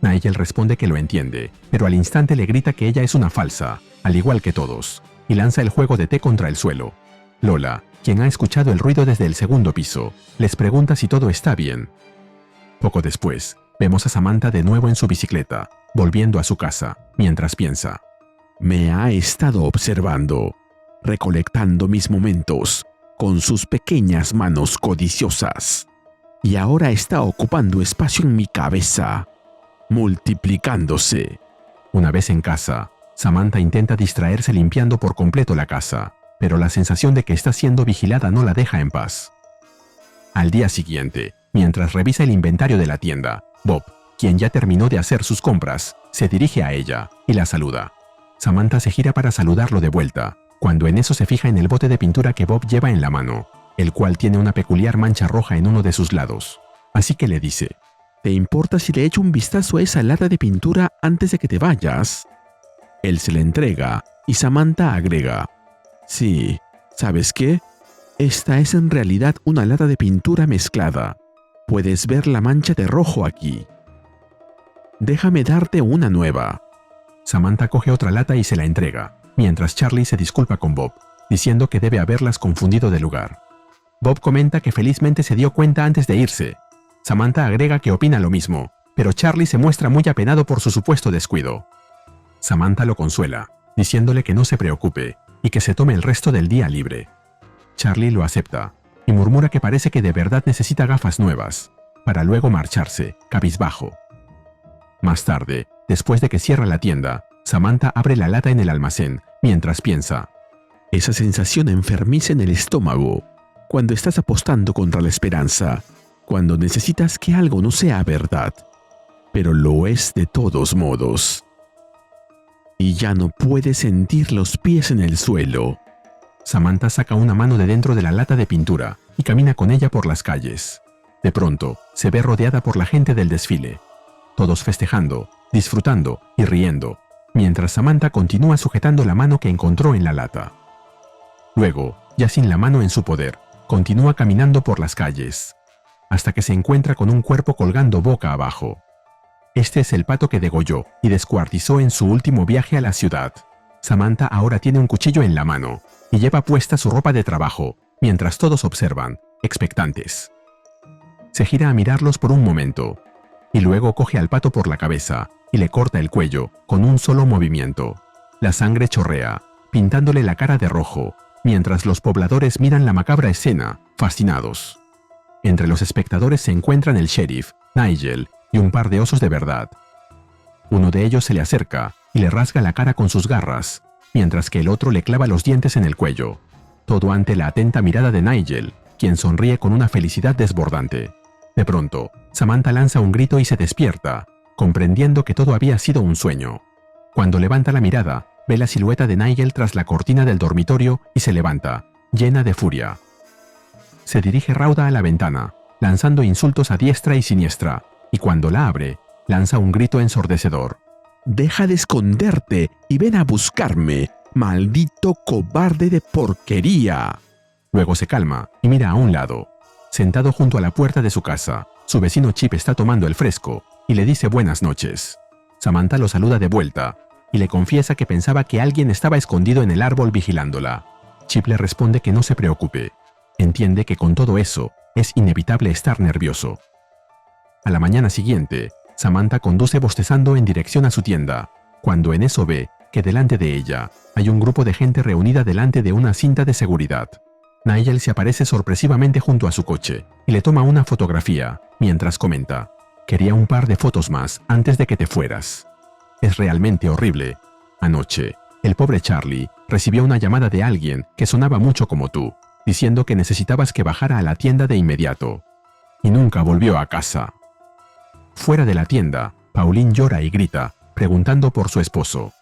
Nigel responde que lo entiende, pero al instante le grita que ella es una falsa, al igual que todos, y lanza el juego de té contra el suelo. Lola, quien ha escuchado el ruido desde el segundo piso, les pregunta si todo está bien. Poco después, vemos a Samantha de nuevo en su bicicleta, volviendo a su casa, mientras piensa. Me ha estado observando, recolectando mis momentos, con sus pequeñas manos codiciosas. Y ahora está ocupando espacio en mi cabeza, multiplicándose. Una vez en casa, Samantha intenta distraerse limpiando por completo la casa, pero la sensación de que está siendo vigilada no la deja en paz. Al día siguiente, mientras revisa el inventario de la tienda, Bob, quien ya terminó de hacer sus compras, se dirige a ella y la saluda. Samantha se gira para saludarlo de vuelta, cuando en eso se fija en el bote de pintura que Bob lleva en la mano, el cual tiene una peculiar mancha roja en uno de sus lados. Así que le dice, ¿te importa si le echo un vistazo a esa lata de pintura antes de que te vayas? Él se la entrega y Samantha agrega, sí, ¿sabes qué? Esta es en realidad una lata de pintura mezclada. Puedes ver la mancha de rojo aquí. Déjame darte una nueva. Samantha coge otra lata y se la entrega, mientras Charlie se disculpa con Bob, diciendo que debe haberlas confundido de lugar. Bob comenta que felizmente se dio cuenta antes de irse. Samantha agrega que opina lo mismo, pero Charlie se muestra muy apenado por su supuesto descuido. Samantha lo consuela, diciéndole que no se preocupe y que se tome el resto del día libre. Charlie lo acepta y murmura que parece que de verdad necesita gafas nuevas, para luego marcharse, cabizbajo. Más tarde, después de que cierra la tienda, Samantha abre la lata en el almacén, mientras piensa. Esa sensación enfermiza en el estómago, cuando estás apostando contra la esperanza, cuando necesitas que algo no sea verdad, pero lo es de todos modos. Y ya no puedes sentir los pies en el suelo. Samantha saca una mano de dentro de la lata de pintura y camina con ella por las calles. De pronto, se ve rodeada por la gente del desfile, todos festejando, disfrutando y riendo, mientras Samantha continúa sujetando la mano que encontró en la lata. Luego, ya sin la mano en su poder, continúa caminando por las calles, hasta que se encuentra con un cuerpo colgando boca abajo. Este es el pato que degolló y descuartizó en su último viaje a la ciudad. Samantha ahora tiene un cuchillo en la mano y lleva puesta su ropa de trabajo, mientras todos observan, expectantes. Se gira a mirarlos por un momento, y luego coge al pato por la cabeza y le corta el cuello con un solo movimiento. La sangre chorrea, pintándole la cara de rojo, mientras los pobladores miran la macabra escena, fascinados. Entre los espectadores se encuentran el sheriff, Nigel y un par de osos de verdad. Uno de ellos se le acerca y le rasga la cara con sus garras, mientras que el otro le clava los dientes en el cuello, todo ante la atenta mirada de Nigel, quien sonríe con una felicidad desbordante. De pronto, Samantha lanza un grito y se despierta, comprendiendo que todo había sido un sueño. Cuando levanta la mirada, ve la silueta de Nigel tras la cortina del dormitorio y se levanta, llena de furia. Se dirige rauda a la ventana, lanzando insultos a diestra y siniestra, y cuando la abre, lanza un grito ensordecedor. Deja de esconderte y ven a buscarme, maldito cobarde de porquería. Luego se calma y mira a un lado. Sentado junto a la puerta de su casa, su vecino Chip está tomando el fresco y le dice buenas noches. Samantha lo saluda de vuelta y le confiesa que pensaba que alguien estaba escondido en el árbol vigilándola, Chip le responde que no se preocupe. Entiende que con todo eso es inevitable estar nervioso. A la mañana siguiente, Samantha conduce bostezando en dirección a su tienda, cuando en eso ve que delante de ella hay un grupo de gente reunida delante de una cinta de seguridad. Nigel se aparece sorpresivamente junto a su coche y le toma una fotografía, mientras comenta: «Quería un par de fotos más antes de que te fueras». Es realmente horrible. Anoche, el pobre Charlie recibió una llamada de alguien que sonaba mucho como tú, diciendo que necesitabas que bajara a la tienda de inmediato. Y nunca volvió a casa. Fuera de la tienda, Pauline llora y grita, preguntando por su esposo.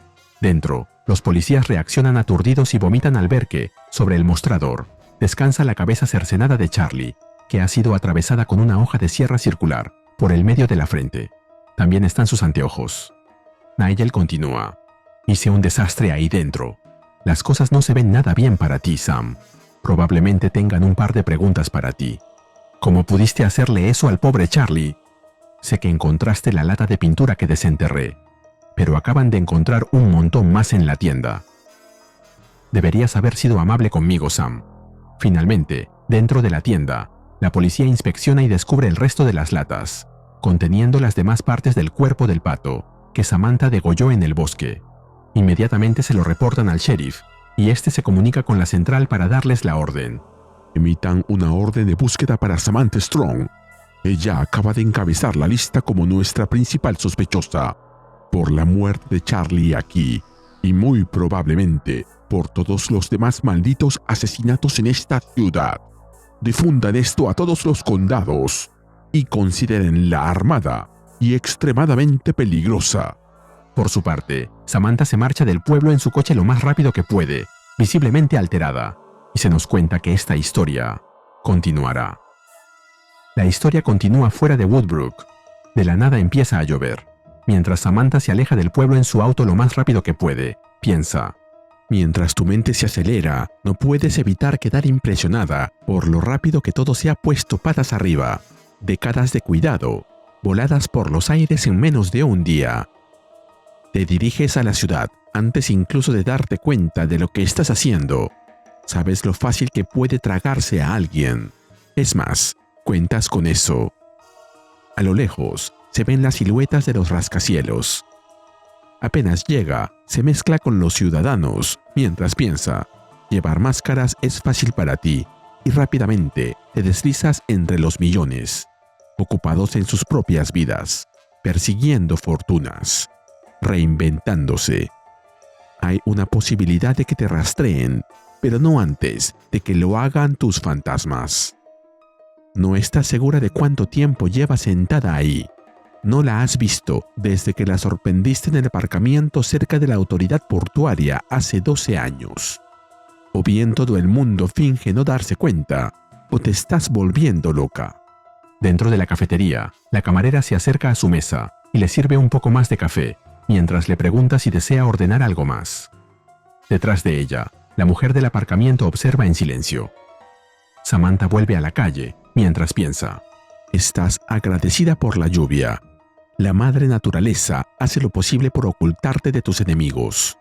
Dentro, los policías reaccionan aturdidos y vomitan al ver que, sobre el mostrador, descansa la cabeza cercenada de Charlie, que ha sido atravesada con una hoja de sierra circular por el medio de la frente. También están sus anteojos. Nigel continúa: «Hice un desastre ahí dentro. Las cosas no se ven nada bien para ti, Sam. Probablemente tengan un par de preguntas para ti. ¿Cómo pudiste hacerle eso al pobre Charlie? Sé que encontraste la lata de pintura que desenterré, pero acaban de encontrar un montón más en la tienda. Deberías haber sido amable conmigo, Sam». Finalmente, dentro de la tienda, la policía inspecciona y descubre el resto de las latas, conteniendo las demás partes del cuerpo del pato que Samantha degolló en el bosque. Inmediatamente se lo reportan al sheriff, y este se comunica con la central para darles la orden. Emitan una orden de búsqueda para Samantha Strong. Ella acaba de encabezar la lista como nuestra principal sospechosa por la muerte de Charlie aquí, y muy probablemente por todos los demás malditos asesinatos en esta ciudad. Difundan esto a todos los condados y considérenla armada y extremadamente peligrosa. Por su parte, Samantha se marcha del pueblo en su coche lo más rápido que puede, visiblemente alterada, y se nos cuenta que esta historia continuará. La historia continúa fuera de Woodbrook. De la nada empieza a llover. Mientras Samantha se aleja del pueblo en su auto lo más rápido que puede, piensa: mientras tu mente se acelera, no puedes evitar quedar impresionada por lo rápido que todo se ha puesto patas arriba. Décadas de cuidado, voladas por los aires en menos de un día. Te diriges a la ciudad antes incluso de darte cuenta de lo que estás haciendo. Sabes lo fácil que puede tragarse a alguien. Es más, cuentas con eso. A lo lejos se ven las siluetas de los rascacielos. Apenas llega, se mezcla con los ciudadanos, mientras piensa: llevar máscaras es fácil para ti, y rápidamente te deslizas entre los millones, ocupados en sus propias vidas, persiguiendo fortunas, reinventándose. Hay una posibilidad de que te rastreen, pero no antes de que lo hagan tus fantasmas. No estás segura de cuánto tiempo lleva sentada ahí. No la has visto desde que la sorprendiste en el aparcamiento cerca de la autoridad portuaria hace 12 años. O bien todo el mundo finge no darse cuenta, o te estás volviendo loca. Dentro de la cafetería, la camarera se acerca a su mesa y le sirve un poco más de café, mientras le pregunta si desea ordenar algo más. Detrás de ella, la mujer del aparcamiento observa en silencio. Samantha vuelve a la calle, mientras piensa: estás agradecida por la lluvia. La madre naturaleza hace lo posible por ocultarte de tus enemigos.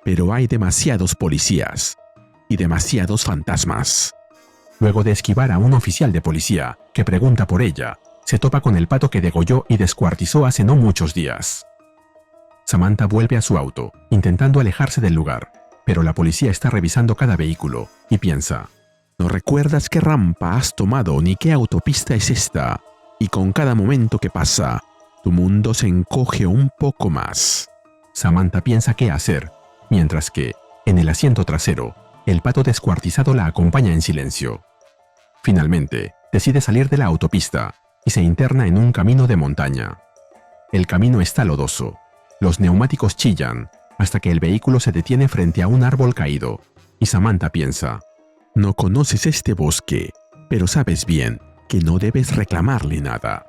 Pero hay demasiados policías y demasiados fantasmas. Luego de esquivar a un oficial de policía que pregunta por ella, se topa con el pato que degolló y descuartizó hace no muchos días. Samantha vuelve a su auto, intentando alejarse del lugar, pero la policía está revisando cada vehículo y piensa: no recuerdas qué rampa has tomado ni qué autopista es esta, y con cada momento que pasa, tu mundo se encoge un poco más. Samantha piensa qué hacer, mientras que, en el asiento trasero, el pato descuartizado la acompaña en silencio. Finalmente, decide salir de la autopista y se interna en un camino de montaña. El camino está lodoso. Los neumáticos chillan hasta que el vehículo se detiene frente a un árbol caído, y Samantha piensa: no conoces este bosque, pero sabes bien que no debes reclamarle nada.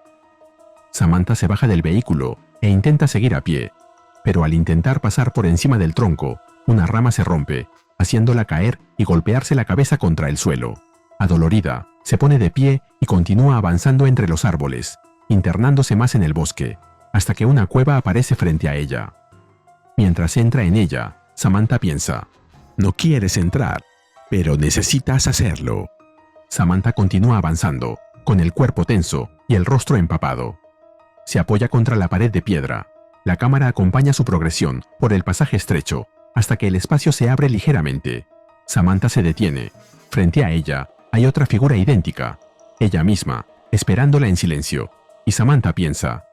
Samantha se baja del vehículo e intenta seguir a pie, pero al intentar pasar por encima del tronco, una rama se rompe, haciéndola caer y golpearse la cabeza contra el suelo. Adolorida, se pone de pie y continúa avanzando entre los árboles, internándose más en el bosque, hasta que una cueva aparece frente a ella. Mientras entra en ella, Samantha piensa: no quieres entrar, pero necesitas hacerlo. Samantha continúa avanzando, con el cuerpo tenso y el rostro empapado. Se apoya contra la pared de piedra. La cámara acompaña su progresión por el pasaje estrecho, hasta que el espacio se abre ligeramente. Samantha se detiene. Frente a ella hay otra figura idéntica, ella misma, esperándola en silencio. Y Samantha piensa: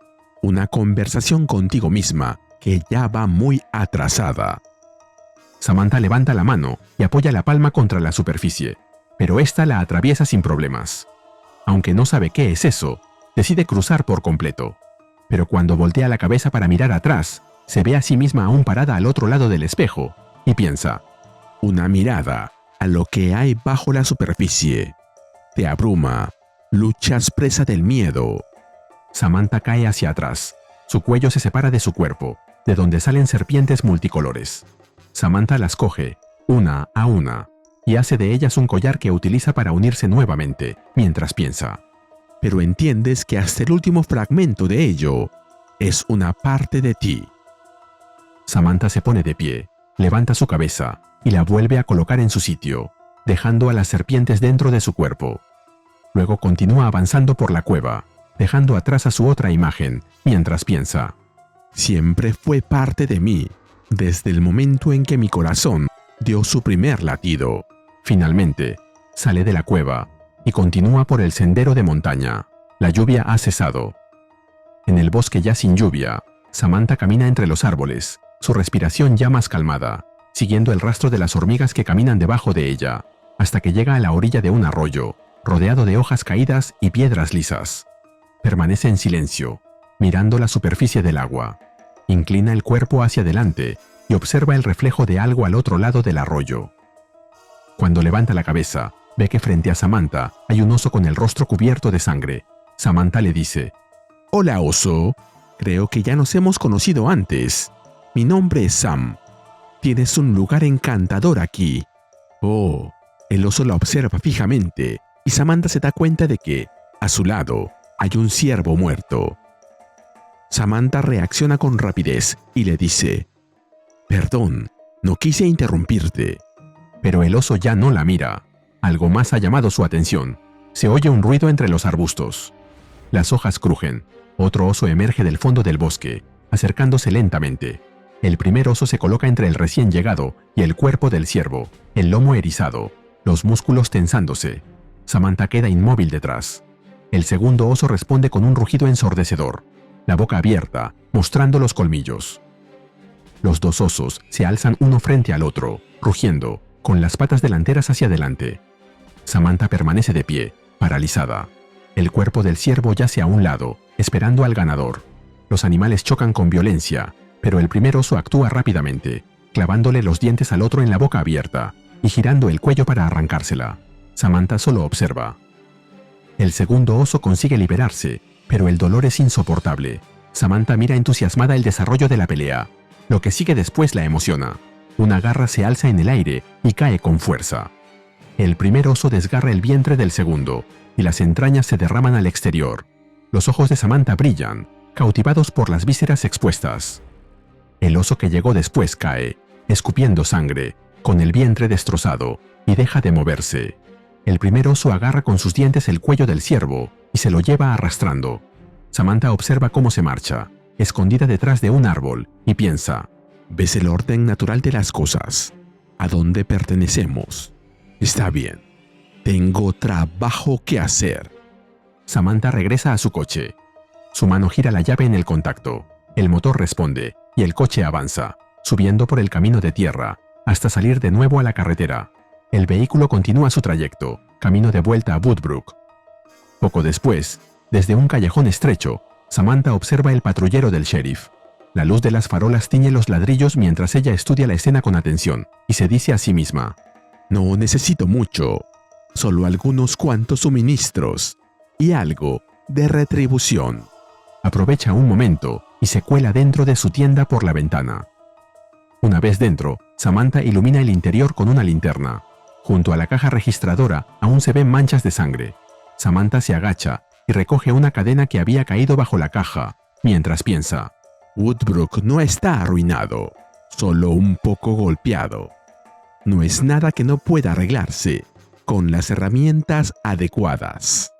una conversación contigo misma que ya va muy atrasada. Samantha levanta la mano y apoya la palma contra la superficie, pero ésta la atraviesa sin problemas. Aunque no sabe qué es eso, decide cruzar por completo. Pero cuando voltea la cabeza para mirar atrás, se ve a sí misma aún parada al otro lado del espejo y piensa: una mirada a lo que hay bajo la superficie. Te abruma, luchas presa del miedo. Samantha cae hacia atrás. Su cuello se separa de su cuerpo, de donde salen serpientes multicolores. Samantha las coge, una a una, y hace de ellas un collar que utiliza para unirse nuevamente, mientras piensa: pero entiendes que hasta el último fragmento de ello es una parte de ti. Samantha se pone de pie, levanta su cabeza y la vuelve a colocar en su sitio, dejando a las serpientes dentro de su cuerpo. Luego continúa avanzando por la cueva, dejando atrás a su otra imagen, mientras piensa: siempre fue parte de mí, desde el momento en que mi corazón dio su primer latido. Finalmente, sale de la cueva y continúa por el sendero de montaña. La lluvia ha cesado. En el bosque ya sin lluvia, Samantha camina entre los árboles, su respiración ya más calmada, siguiendo el rastro de las hormigas que caminan debajo de ella, hasta que llega a la orilla de un arroyo, rodeado de hojas caídas y piedras lisas. Permanece en silencio, mirando la superficie del agua. Inclina el cuerpo hacia adelante y observa el reflejo de algo al otro lado del arroyo. Cuando levanta la cabeza, ve que frente a Samantha hay un oso con el rostro cubierto de sangre. Samantha le dice: hola, oso. Creo que ya nos hemos conocido antes. Mi nombre es Sam. Tienes un lugar encantador aquí. Oh, el oso la observa fijamente y Samantha se da cuenta de que, a su lado, hay un ciervo muerto. Samantha reacciona con rapidez y le dice: perdón, no quise interrumpirte. Pero el oso ya no la mira. Algo más ha llamado su atención. Se oye un ruido entre los arbustos. Las hojas crujen. Otro oso emerge del fondo del bosque, acercándose lentamente. El primer oso se coloca entre el recién llegado y el cuerpo del ciervo, el lomo erizado, los músculos tensándose. Samantha queda inmóvil detrás. El segundo oso responde con un rugido ensordecedor, la boca abierta, mostrando los colmillos. Los dos osos se alzan uno frente al otro, rugiendo, con las patas delanteras hacia adelante. Samantha permanece de pie, paralizada. El cuerpo del ciervo yace a un lado, esperando al ganador. Los animales chocan con violencia, pero el primer oso actúa rápidamente, clavándole los dientes al otro en la boca abierta y girando el cuello para arrancársela. Samantha solo observa. El segundo oso consigue liberarse, pero el dolor es insoportable. Samantha mira entusiasmada el desarrollo de la pelea. Lo que sigue después la emociona. Una garra se alza en el aire y cae con fuerza. El primer oso desgarra el vientre del segundo, y las entrañas se derraman al exterior. Los ojos de Samantha brillan, cautivados por las vísceras expuestas. El oso que llegó después cae, escupiendo sangre, con el vientre destrozado, y deja de moverse. El primer oso agarra con sus dientes el cuello del ciervo y se lo lleva arrastrando. Samantha observa cómo se marcha, escondida detrás de un árbol, y piensa: ¿ves el orden natural de las cosas? ¿A dónde pertenecemos? Está bien. Tengo trabajo que hacer. Samantha regresa a su coche. Su mano gira la llave en el contacto. El motor responde y el coche avanza, subiendo por el camino de tierra, hasta salir de nuevo a la carretera. El vehículo continúa su trayecto, camino de vuelta a Woodbrook. Poco después, desde un callejón estrecho, Samantha observa el patrullero del sheriff. La luz de las farolas tiñe los ladrillos mientras ella estudia la escena con atención y se dice a sí misma: no necesito mucho, solo algunos cuantos suministros y algo de retribución. Aprovecha un momento y se cuela dentro de su tienda por la ventana. Una vez dentro, Samantha ilumina el interior con una linterna. Junto a la caja registradora aún se ven manchas de sangre. Samantha se agacha y recoge una cadena que había caído bajo la caja, mientras piensa: Woodbrook no está arruinado, solo un poco golpeado. no es nada que no pueda arreglarse con las herramientas adecuadas.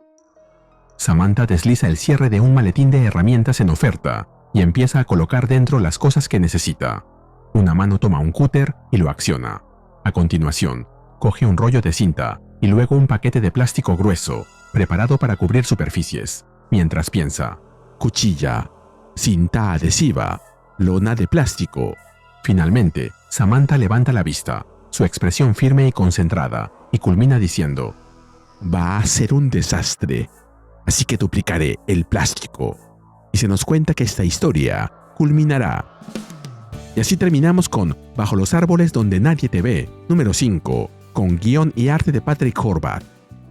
Samantha desliza el cierre de un maletín de herramientas en oferta y empieza a colocar dentro las cosas que necesita. Una mano toma un cúter y lo acciona. A continuación, coge un rollo de cinta y luego un paquete de plástico grueso, preparado para cubrir superficies, mientras piensa: cuchilla, cinta adhesiva, lona de plástico. Finalmente, Samantha levanta la vista, su expresión firme y concentrada, y culmina diciendo: va a ser un desastre, así que duplicaré el plástico. Y se nos cuenta que esta historia culminará. Y así terminamos con Bajo los árboles donde nadie te ve, número 5, con guión y arte de Patrick Horvath.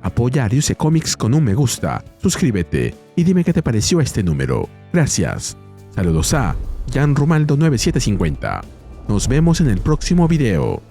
Apoya a Ariuse Comics con un me gusta, suscríbete y dime qué te pareció este número. Gracias. Saludos a Jan Rumaldo 9750. Nos vemos en el próximo video.